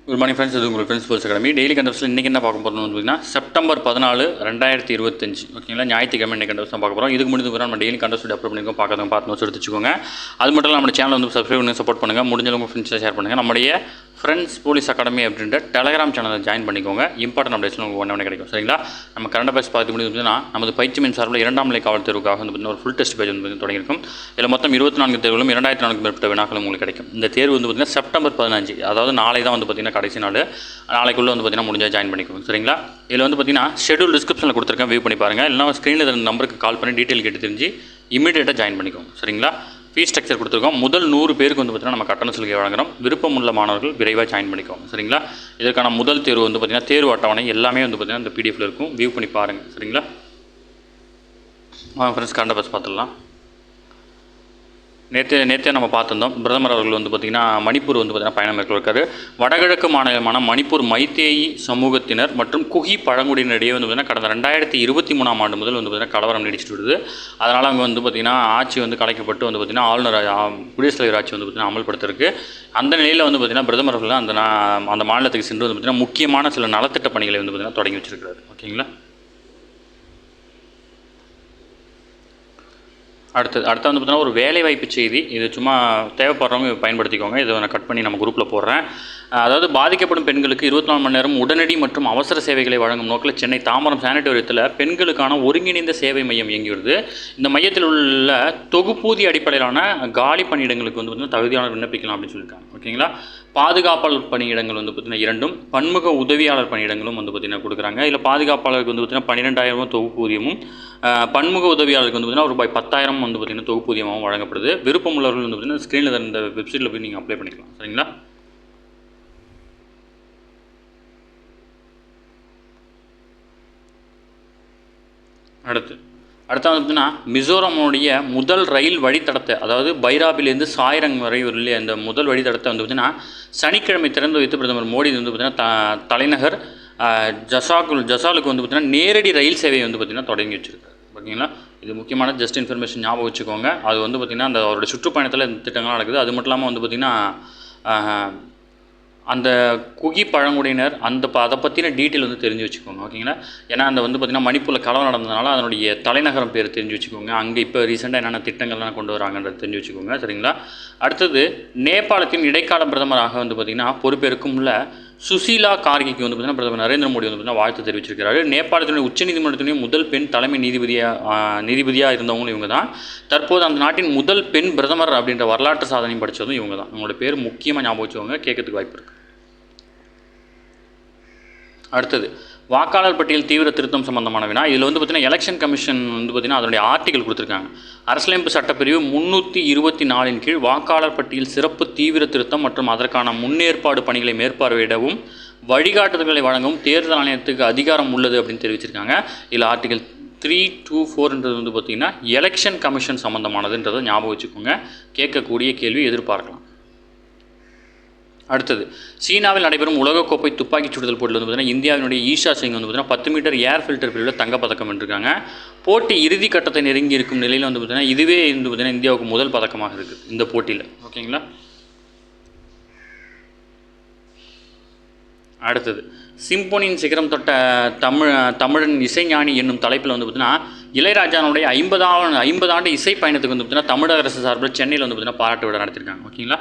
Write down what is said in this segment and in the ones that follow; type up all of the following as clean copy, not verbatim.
Good morning friends, இது உங்கள் friends sports academy. Daily கண்டப்ஸில் இன்றைக்கி என்ன பார்க்க போகிறோம்னு பார்த்தீங்கன்னா செப்டம்பர் 14, 2025 ஓகேங்களா, ஞாயிற்றுக்கிழமை இன்றைக்கி கண்டப்ஸ் தான் பார்க்க போகிறோம். இதுக்கு முடிஞ்சு நம்ம டெய்லி கண்டப்ஸ் அப்லோட் பண்ணிக்கோங்க, பார்த்து நோட்ஸ் எடுத்துச்சுக்கோங்க. அது மட்டும் இல்லாமல் நம்ம சேனல் வந்து சப்ஸ்கிரைப் பண்ணி சப்போர்ட் பண்ணுங்கள். முடிஞ்ச உங்கள் ஃப்ரெண்ட்ஸை ஷேர் பண்ணுங்கள். நம்முடைய ஃப்ரெண்ட்ஸ் போலீஸ் அகாடமி அப்படின்ற டெலகிராம் சேனலில் ஜாயின் பண்ணிக்கோங்க. இம்பார்ட்டன்ட் அப்டேட்ஸ் உங்களுக்கு ஒன்று கிடைக்கும். சரிங்களா, நம்ம கரண்ட் அஃபேர்ஸ் பார்த்து முடிஞ்சதுன்னா நமது பயிற்சி மின் சார்பில் 2ஆம் நிலை காவல் தேர்வுக்காக வந்து பார்த்தீங்கன்னா ஒரு ஃபுல் டெஸ்ட் பேஜ் வந்து தொடங்கியிருக்கும். இதில் மொத்தம் 24 தேர்வுகளும் 2400 மேற்பட்ட வினாக்களும் உங்களுக்கு கிடைக்கும். இந்த தேர்வு வந்து பார்த்தீங்கன்னா செப்டம்பர் 15, அதாவது நாளை தான் வந்து பார்த்தீங்கன்னா கடைசி நாள். நாளைக்குள்ளே வந்து பார்த்தீங்கன்னா முடிஞ்சால் ஜாயின் பண்ணிக்கோங்க. சரிங்களா, இதில் வந்து பார்த்தீங்கன்னா ஷெடியூல் டிஸ்கிரிப்ஷனில் கொடுத்துருக்கேன், வியூ பண்ணி பாருங்கள். இல்லைனா ஸ்க்ரீனில் இருந்த நம்பருக்கு கால் பண்ணி டீட்டெயில் கேட்டு தெரிஞ்சு இமீடியட்டாக ஜாயின் பண்ணிக்கோங்க. சரிங்களா, ஃபீஸ் ஸ்ட்ரக்சர் கொடுத்துருக்கோம். முதல் 100 பேருக்கு வந்து பார்த்தீங்கன்னா நம்ம கட்டண சலுகை வழங்குறோம். விருப்பமுள்ள மாணவர்கள் விரைவாக ஜாயின் பண்ணிக்கோங்க. சரிங்களா, இதற்கான முதல் தேர்வு வந்து பார்த்தீங்கன்னா தேர்வு அட்டவணை எல்லாமே வந்து பார்த்தீங்கன்னா இந்த பிடிஎஃப்ல இருக்கும், வியூ பண்ணி பாருங்கள். சரிங்களா, ஃப்ரெண்ட்ஸ் கரண்ட் அஃபேர்ஸ் பார்த்துடலாம். நேற்றே நம்ம பார்த்துருந்தோம். பிரதமர் அவர்கள் வந்து பார்த்திங்கன்னா மணிப்பூர் வந்து பார்த்திங்கன்னா பயணம் மேற்கொள்கிறாரு. வடகிழக்கு மாநிலமான மணிப்பூர் மைத்தேயி சமூகத்தினர் மற்றும் குகி பழங்குடியினரிடையே வந்து பார்த்திங்கன்னா கடந்த 2023ஆம் ஆண்டு முதல் வந்து பார்த்திங்கன்னா கலவரம் நீடிச்சிட்டு வருது. அதனால் அங்கே வந்து பார்த்திங்கன்னா ஆட்சி வந்து கலைக்கப்பட்டு வந்து பார்த்திங்கன்னா ஆளுநர் குடியரசுத் தலைவர் ஆட்சி வந்து பார்த்திங்கன்னா அமல்படுத்திருக்கு. அந்த நிலையில் வந்து பார்த்திங்கன்னா பிரதமர் அவர்கள் அந்த மாநிலத்துக்கு சென்று வந்து பார்த்திங்கன்னா முக்கியமான சில நலத்திட்ட பணிகளை வந்து பார்த்திங்கன்னா தொடங்கி வச்சிருக்கிறாரு. ஓகேங்களா, அடுத்து வந்து பார்த்தீங்கன்னா ஒரு வேலைவாய்ப்பு செய்தி. இது சும்மா தேவைப்படுறவங்க பயன்படுத்திக்கோங்க. இதை நான் கட் பண்ணி நம்ம குரூப்பில் போடுறேன். அதாவது பாதிக்கப்படும் பெண்களுக்கு 24 மணி நேரம் உடனடி மற்றும் அவசர சேவைகளை வழங்கும் நோக்கில் சென்னை தாம்பரம் சானிட்டோரியத்தில் பெண்களுக்கான ஒருங்கிணைந்த சேவை மையம் இயங்கி வருது. இந்த மையத்தில் உள்ள தொகுப்பூதிய அடிப்படையிலான காலி பணியிடங்களுக்கு வந்து பார்த்திங்கன்னா தகுதியாளர் விண்ணப்பிக்கலாம் அப்படின்னு சொல்லியிருக்காங்க. ஓகேங்களா, பாதுகாப்பாளர் பணியிடங்கள் வந்து பார்த்திங்கன்னா 2, பன்முக உதவியாளர் பணியிடங்களும் வந்து பார்த்திங்கன்னா கொடுக்குறாங்க. இதில் பாதுகாப்பாளருக்கு வந்து பார்த்திங்கன்னா 12,000 தொகுப்பூதியமும், பன்முக உதவியாளருக்கு வந்து பார்த்திங்கன்னா ரூபாய் 10,000 வந்து பார்த்திங்கன்னா தொகுப்பூதியமாகவும் வழங்கப்படுது. விருப்பம் உள்ளவர்கள் வந்து பார்த்திங்கன்னா ஸ்க்ரீனில் இந்த வெப்சைட்டில் போய் நீங்கள் அப்ளை பண்ணிக்கலாம். சரிங்களா, அடுத்து வந்து பார்த்தீங்கன்னா மிசோரமுடைய முதல் ரயில் வழித்தடத்தை, அதாவது பைராபிலேருந்து சாய்ரங் வரை உள்ள அந்த முதல் வழித்தடத்தை வந்து பார்த்திங்கன்னா சனிக்கிழமை திறந்து வைத்து பிரதமர் மோடி வந்து பார்த்திங்கன்னா தலைநகர் ஜசாலுக்கு வந்து பார்த்திங்கன்னா நேரடி ரயில் சேவையை வந்து பார்த்திங்கன்னா தொடங்கி வச்சுருக்காரு. ஓகேங்களா, இது முக்கியமான ஜஸ்ட் இன்ஃபர்மேஷன் ஞாபகம் வச்சுக்கோங்க. அது வந்து பார்த்திங்கன்னா அந்த அவரோட சுற்றுப்பயணத்தில் இந்த திட்டங்கள்லாம் நடக்குது. அது மட்டும் இல்லாமல் வந்து பார்த்திங்கன்னா அந்த குகி பழங்குடியினர் அதை பற்றின டீட்டெயில் வந்து தெரிஞ்சு வச்சுக்கோங்க. ஓகேங்களா, ஏன்னா அந்த வந்து பார்த்திங்கன்னா மணிப்பூரில் கலவரம் நடந்ததுனால அதனுடைய தலைநகரம் பேர் தெரிஞ்சு வச்சுக்கோங்க. அங்கே இப்போ ரீசெண்டாக என்னென்ன திட்டங்கள்லாம் கொண்டு வராங்கன்றது தெரிஞ்சு வச்சுக்கோங்க. சரிங்களா, அடுத்தது நேபாளத்தின் இடைக்கால பிரதமராக வந்து பார்த்திங்கன்னா பொறுப்பேற்கும் உள்ள சுசீலா கார்கிக்கு வந்து பார்த்திங்கன்னா பிரதமர் நரேந்திர மோடி வந்து பார்த்திங்கன்னா வாழ்த்து தெரிவிச்சிருக்கிறாரு. நேபாளத்தினுடைய உச்சநீதிமன்றத்தினுடைய முதல் பெண் தலைமை நீதிபதியாக இருந்தவங்களும் இவங்க தான். தற்போது அந்த நாட்டின் முதல் பெண் பிரதமர் அப்படின்ற வரலாற்று சாதனையும் படித்ததும் இவங்க தான். உங்களோட பேர் முக்கியமாக ஞாபகம் வச்சுக்கோங்க, கேட்கறதுக்கு வாய்ப்பு இருக்குது. அடுத்தது வாக்காளர் பட்டியல் தீவிர திருத்தம் சம்பந்தமான வினா. இதில் வந்து பார்த்திங்கன்னா எலெக்ஷன் கமிஷன் வந்து பார்த்திங்கன்னா அதனுடைய ஆர்டிகல் கொடுத்துருக்காங்க. அரசியலமைப்பு சட்டப்பிரிவு 324 கீழ் வாக்காளர் பட்டியல் சிறப்பு தீவிர திருத்தம் மற்றும் அதற்கான முன்னேற்பாடு பணிகளை மேற்பார்வையிடவும் வழிகாட்டுதல்களை வழங்கவும் தேர்தல் ஆணையத்துக்கு அதிகாரம் உள்ளது அப்படின்னு தெரிவிச்சிருக்காங்க. இதில் ஆர்டிகல் 324 வந்து பார்த்திங்கன்னா எலெக்ஷன் கமிஷன் சம்மந்தமானதுன்றதை ஞாபகம் வச்சுக்கோங்க. கேட்கக்கூடிய கேள்வி எதிர்பார்க்கலாம். அடுத்தது சீனாவில் நடைபெறும் உலகக்கோப்பை துப்பாக்கிச் சுடுதல் போட்டியில் வந்து பார்த்திங்கன்னா இந்தியாவினுடைய ஈஷா சிங் வந்து பார்த்திங்கன்னா 10 மீட்டர் ஏர் ஃபில்டர் பிரிவில் தங்கப்பதக்கம் வென்றிருக்காங்க. போட்டி இறுதி கட்டத்தை நெருங்கி இருக்கும் நிலையில் வந்து பார்த்திங்கன்னா இதுவே வந்து பார்த்திங்கன்னா இந்தியாவுக்கு முதல் பதக்கமாக இருக்குது இந்த போட்டியில். ஓகேங்களா, அடுத்தது சிம்போனியின் சிகரம் தொட்ட தமிழன் இசைஞானி என்னும் தலைப்பில் வந்து பார்த்திங்கன்னா இளையராஜானுடைய 50 ஆண்டு இசை பயணத்துக்கு வந்து பார்த்திங்கன்னா தமிழக அரசு சார்பில் சென்னையில் வந்து பார்த்திங்கன்னா பாராட்டு விழா நடத்திருக்காங்க. ஓகேங்களா,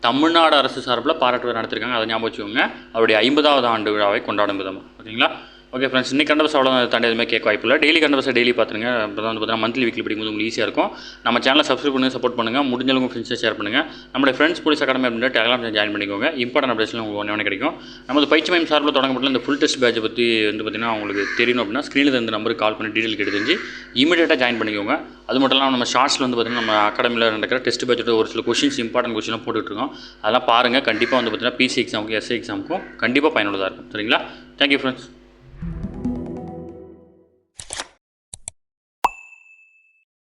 தமிழ்நாடு அரசு சார்பில் பாராட்டு விழா நடத்திருக்காங்க. அதை ஞாபகம் வச்சுக்கோங்க, அவருடைய 50வது ஆண்டு விழாவை கொண்டாடும் விதமாக. ஓகேங்களா, ஓகே ஃப்ரெண்ட்ஸ், இன்னைக்கு கண்டபஸ் அவ்வளோ தாண்டி எதுவுமே கேட்க வாய்ப்பு இல்லை. டெய்லி கண்டபஸை டெய்லி பார்த்துங்க. அப்போ வந்து பார்த்தீங்கன்னா மந்த்லி வீக்லி படிக்கும்போது உங்களுக்கு ஈஸியாக இருக்கும். நம்ம சேனலை சப்ஸ்கிரைப் பண்ணுங்கள், சப்போர்ட் பண்ணுங்கள். முடிஞ்சவங்க ஃப்ரெண்ட்ஸை ஷேர் பண்ணுங்கள். நம்மளுடைய ஃப்ரெண்ட்ஸ் போலீஸ் அகாடமி அப்படின்ற டெலகிராம் ஜாயின் பண்ணிக்கோங்க. இம்பார்ட்டன்ட் அப்டேட்ஸ்லாம் உங்களுக்கு ஒன்று கிடைக்கும். நமது பயிற்சி மையம் சார்பில் தொடங்கப்பட்ட இந்த ஃபுல் டெஸ்ட் பேட்சை பற்றி வந்து பார்த்திங்கன்னா உங்களுக்கு தெரியணும் அப்படின்னா ஸ்க்ரீனில் இந்த நம்பருக்கு கால் பண்ணி டீட்டெயில் கேட்டு தெரிஞ்சு இமீடியட்டாக ஜாயின் பண்ணிக்கோங்க. அது மட்டும் இல்லாமல் நம்ம ஷார்ட்ஸில் வந்து பார்த்திங்கன்னா நம்ம அகாடமியில் நடக்கிற டெஸ்ட் பேட்சோட ஒரு சில கொஷின்ஸ் இம்பார்ட்டன்ட் கொஷினாக போட்டுட்ருக்கோம். அதெல்லாம் பாருங்கள். கண்டிப்பாக வந்து பார்த்திங்கன்னா பிசி எக்ஸாமுக்கும் எஸ்ஐ எக்ஸாமுக்கும் கண்டிப்பாக பயனுள்ளதாக இருக்கும். சரிங்களா, தேங்க்யூ ஃப்ரெண்ட்ஸ்.